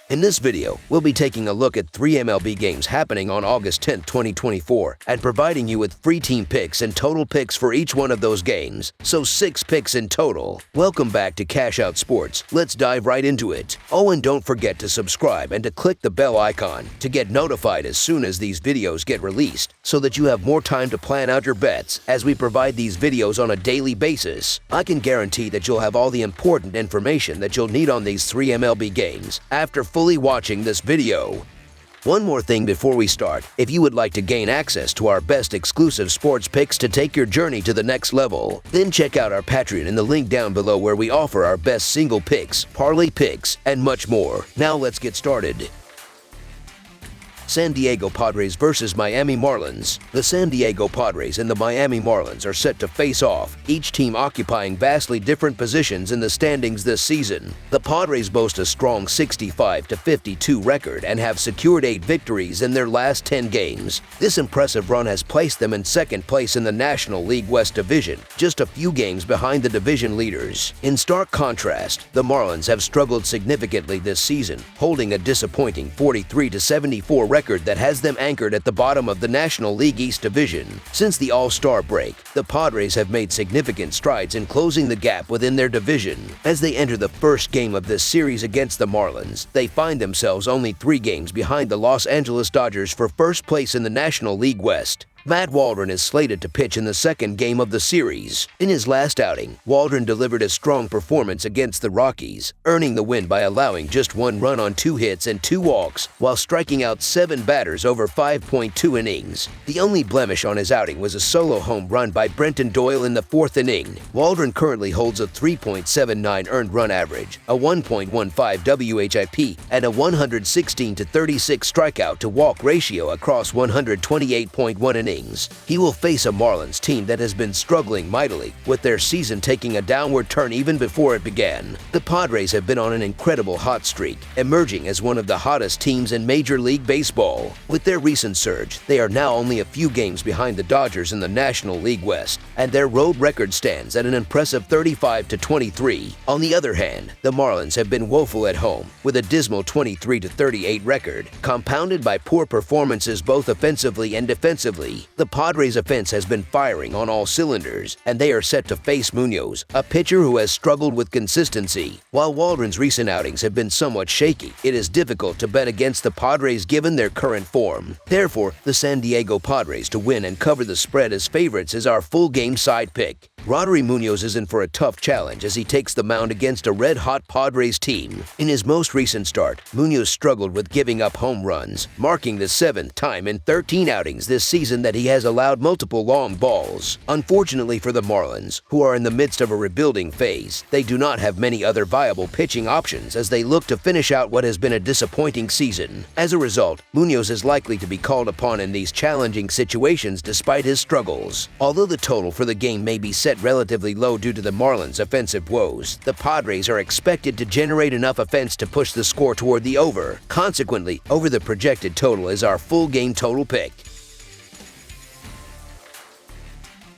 In this video, we'll be taking a look at 3 MLB games happening on August 10, 2024, and providing you with free team picks and total picks for each one of those games, so 6 picks in total. Welcome back to Cash Out Sports. Let's dive right into it. Oh, and don't forget to subscribe and to click the bell icon to get notified as soon as these videos get released, so that you have more time to plan out your bets as we provide these videos on a daily basis. I can guarantee that you'll have all the important information that you'll need on these 3 MLB games after fully watching this video. One more thing before we start, if you would like to gain access to our best exclusive sports picks to take your journey to the next level, then check out our Patreon in the link down below where we offer our best single picks, parlay picks, and much more. Now let's get started. San Diego Padres versus Miami Marlins. The San Diego Padres and the Miami Marlins are set to face off, each team occupying vastly different positions in the standings this season. The Padres boast a strong 65-52 record and have secured 8 victories in their last 10 games. This impressive run has placed them in second place in the National League West Division, just a few games behind the division leaders. In stark contrast, the Marlins have struggled significantly this season, holding a disappointing 43-74 record that has them anchored at the bottom of the National League East Division. Since the All-Star break, the Padres have made significant strides in closing the gap within their division. As they enter the first game of this series against the Marlins, they find themselves only 3 games behind the Los Angeles Dodgers for first place in the National League West. Matt Waldron is slated to pitch in the second game of the series. In his last outing, Waldron delivered a strong performance against the Rockies, earning the win by allowing just 1 run on 2 hits and 2 walks, while striking out 7 batters over 5.2 innings. The only blemish on his outing was a solo home run by Brenton Doyle in the 4th inning. Waldron currently holds a 3.79 earned run average, a 1.15 WHIP, and a 116-36 strikeout to walk ratio across 128.1 innings. He will face a Marlins team that has been struggling mightily, with their season taking a downward turn even before it began. The Padres have been on an incredible hot streak, emerging as one of the hottest teams in Major League Baseball. With their recent surge, they are now only a few games behind the Dodgers in the National League West, and their road record stands at an impressive 35-23. On the other hand, the Marlins have been woeful at home, with a dismal 23-38 record, compounded by poor performances both offensively and defensively. The Padres' offense has been firing on all cylinders, and they are set to face Munoz, a pitcher who has struggled with consistency. While Waldron's recent outings have been somewhat shaky, it is difficult to bet against the Padres given their current form. Therefore, the San Diego Padres to win and cover the spread as favorites is our full game side pick. Roddery Munoz is in for a tough challenge as he takes the mound against a red-hot Padres team. In his most recent start, Munoz struggled with giving up home runs, marking the 7th time in 13 outings this season that he has allowed multiple long balls. Unfortunately for the Marlins, who are in the midst of a rebuilding phase, they do not have many other viable pitching options as they look to finish out what has been a disappointing season. As a result, Munoz is likely to be called upon in these challenging situations despite his struggles. Although the total for the game may be set relatively low due to the Marlins' offensive woes, the Padres are expected to generate enough offense to push the score toward the over. Consequently, over the projected total is our full game total pick.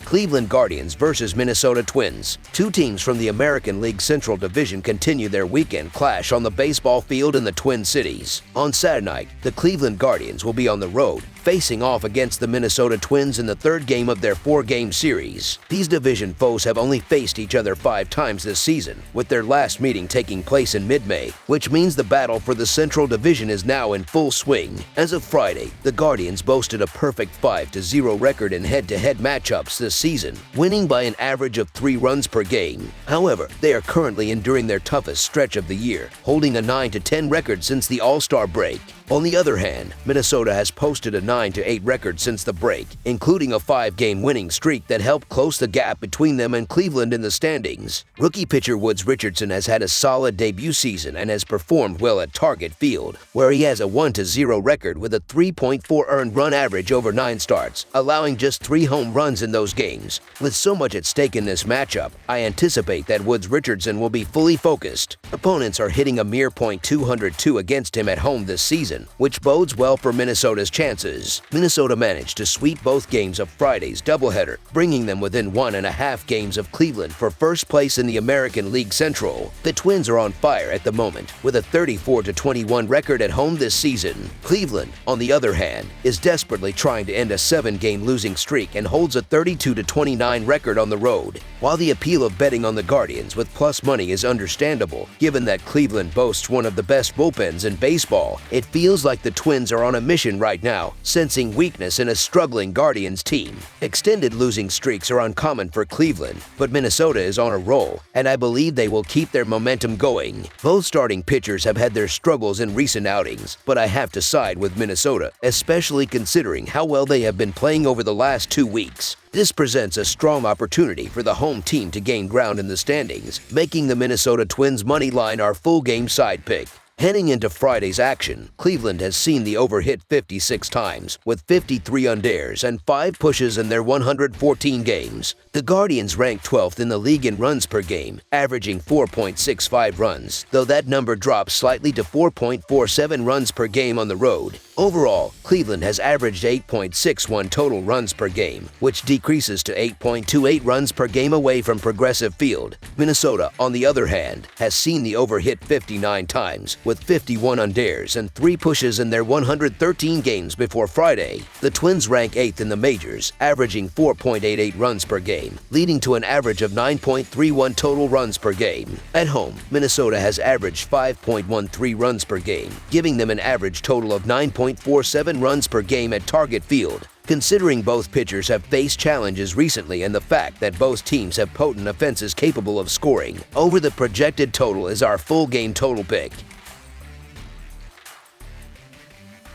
Cleveland Guardians versus Minnesota Twins. 2 teams from the American League Central Division continue their weekend clash on the baseball field in the Twin Cities. On Saturday night, the Cleveland Guardians will be on the road, facing off against the Minnesota Twins in the 3rd game of their 4-game series. These division foes have only faced each other 5 times this season, with their last meeting taking place in mid-May, which means the battle for the Central Division is now in full swing. As of Friday, the Guardians boasted a perfect 5-0 record in head-to-head matchups this season, winning by an average of 3 runs per game. However, they are currently enduring their toughest stretch of the year, holding a 9-10 record since the All-Star break. On the other hand, Minnesota has posted a 9-8 record since the break, including a 5-game winning streak that helped close the gap between them and Cleveland in the standings. Rookie pitcher Woods Richardson has had a solid debut season and has performed well at Target Field, where he has a 1-0 record with a 3.4 earned run average over 9 starts, allowing just 3 home runs in those games. With so much at stake in this matchup, I anticipate that Woods Richardson will be fully focused. Opponents are hitting a mere .202 against him at home this season, which bodes well for Minnesota's chances. was. Minnesota managed to sweep both games of Friday's doubleheader, bringing them within 1.5 games of Cleveland for first place in the American League Central. The Twins are on fire at the moment, with a 34-21 record at home this season. Cleveland, on the other hand, is desperately trying to end a 7-game losing streak and holds a 32-29 record on the road. While the appeal of betting on the Guardians with plus money is understandable, given that Cleveland boasts one of the best bullpens in baseball, it feels like the Twins are on a mission right now, sensing weakness in a struggling Guardians team. Extended losing streaks are uncommon for Cleveland, but Minnesota is on a roll, and I believe they will keep their momentum going. Both starting pitchers have had their struggles in recent outings, but I have to side with Minnesota, especially considering how well they have been playing over the last 2 weeks. This presents a strong opportunity for the home team to gain ground in the standings, making the Minnesota Twins money line our full game side pick. Heading into Friday's action, Cleveland has seen the over hit 56 times, with 53 undares and 5 pushes in their 114 games. The Guardians rank 12th in the league in runs per game, averaging 4.65 runs, though that number drops slightly to 4.47 runs per game on the road. Overall, Cleveland has averaged 8.61 total runs per game, which decreases to 8.28 runs per game away from Progressive Field. Minnesota, on the other hand, has seen the over hit 59 times, with 51 undares and 3 pushes in their 113 games before Friday. The Twins rank 8th in the majors, averaging 4.88 runs per game, leading to an average of 9.31 total runs per game. At home, Minnesota has averaged 5.13 runs per game, giving them an average total of 9.47 runs per game at Target Field. Considering both pitchers have faced challenges recently and the fact that both teams have potent offenses capable of scoring, over the projected total is our full game total pick.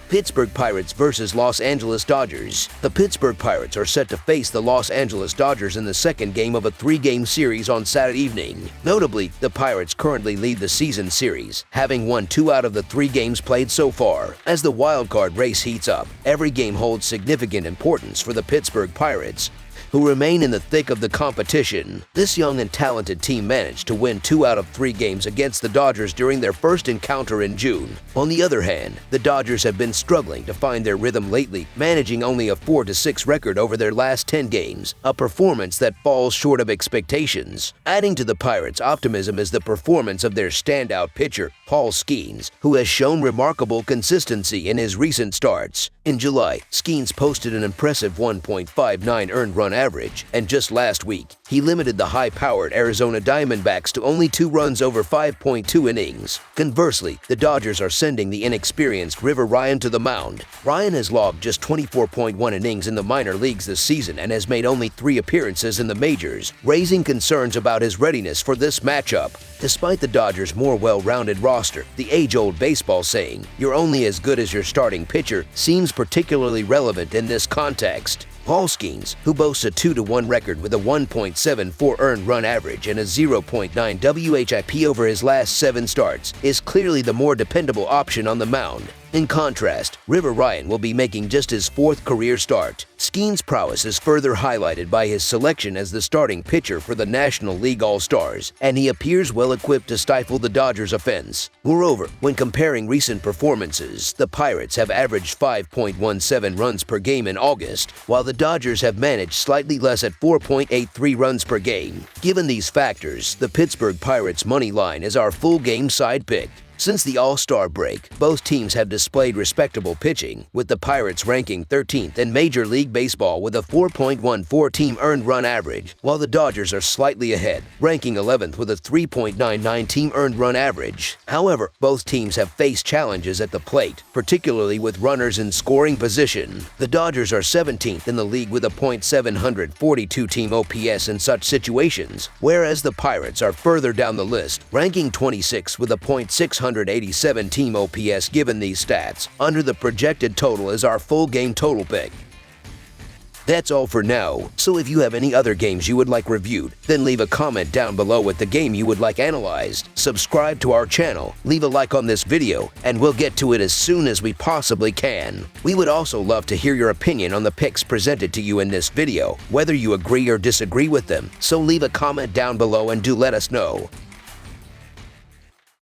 Pittsburgh Pirates versus Los Angeles Dodgers. The Pittsburgh Pirates are set to face the Los Angeles Dodgers in the second game of a 3-game series on Saturday evening. Notably, the Pirates currently lead the season series, having won 2 out of the 3 games played so far. As the wildcard race heats up, every game holds significant importance for the Pittsburgh Pirates, who remain in the thick of the competition. This young and talented team managed to win 2 out of 3 games against the Dodgers during their first encounter in June. On the other hand, the Dodgers have been struggling to find their rhythm lately, managing only a 4-6 record over their last 10 games, a performance that falls short of expectations. Adding to the Pirates' optimism is the performance of their standout pitcher, Paul Skeens, who has shown remarkable consistency in his recent starts. In July, Skeens posted an impressive 1.59 earned run average, and just last week, he limited the high-powered Arizona Diamondbacks to only 2 runs over 5.2 innings. Conversely, the Dodgers are sending the inexperienced River Ryan to the mound. Ryan has logged just 24.1 innings in the minor leagues this season and has made only 3 appearances in the majors, raising concerns about his readiness for this matchup. Despite the Dodgers' more well-rounded roster, the age-old baseball saying, "You're only as good as your starting pitcher," seems particularly relevant in this context. Paul Skeens, who boasts a 2-1 record with a 1.74 earned run average and a 0.9 WHIP over his last 7 starts, is clearly the more dependable option on the mound. In contrast, River Ryan will be making just his 4th career start. Skeens' prowess is further highlighted by his selection as the starting pitcher for the National League All-Stars, and he appears well-equipped to stifle the Dodgers' offense. Moreover, when comparing recent performances, the Pirates have averaged 5.17 runs per game in August, while the Dodgers have managed slightly less at 4.83 runs per game. Given these factors, the Pittsburgh Pirates' money line is our full game side pick. Since the All-Star break, both teams have displayed respectable pitching, with the Pirates ranking 13th in Major League Baseball with a 4.14 team earned run average, while the Dodgers are slightly ahead, ranking 11th with a 3.99 team earned run average. However, both teams have faced challenges at the plate, particularly with runners in scoring position. The Dodgers are 17th in the league with a .742 team OPS in such situations, whereas the Pirates are further down the list, ranking 26th with a .687 team OPS. Given these stats, under the projected total is our full game total pick. That's all for now, so if you have any other games you would like reviewed, then leave a comment down below with the game you would like analyzed. Subscribe to our channel, leave a like on this video, and we'll get to it as soon as we possibly can. We would also love to hear your opinion on the picks presented to you in this video, whether you agree or disagree with them, so leave a comment down below and do let us know.